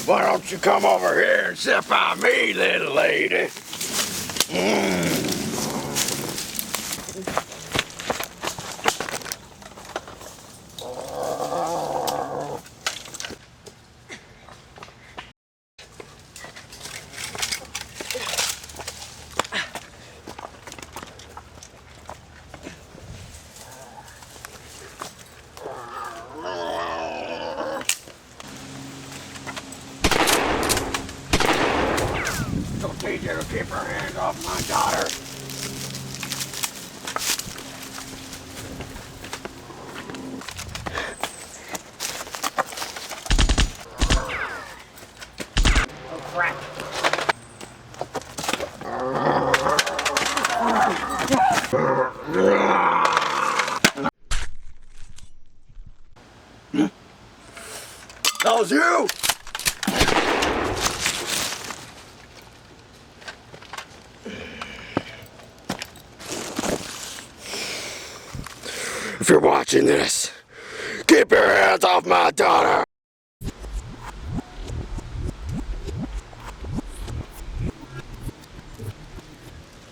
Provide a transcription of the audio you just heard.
Why don't you come over here and sit by me, little lady? Don't teach you to keep her hands off my daughter. Oh, crap. That was you! If you're watching this, keep your hands off my daughter!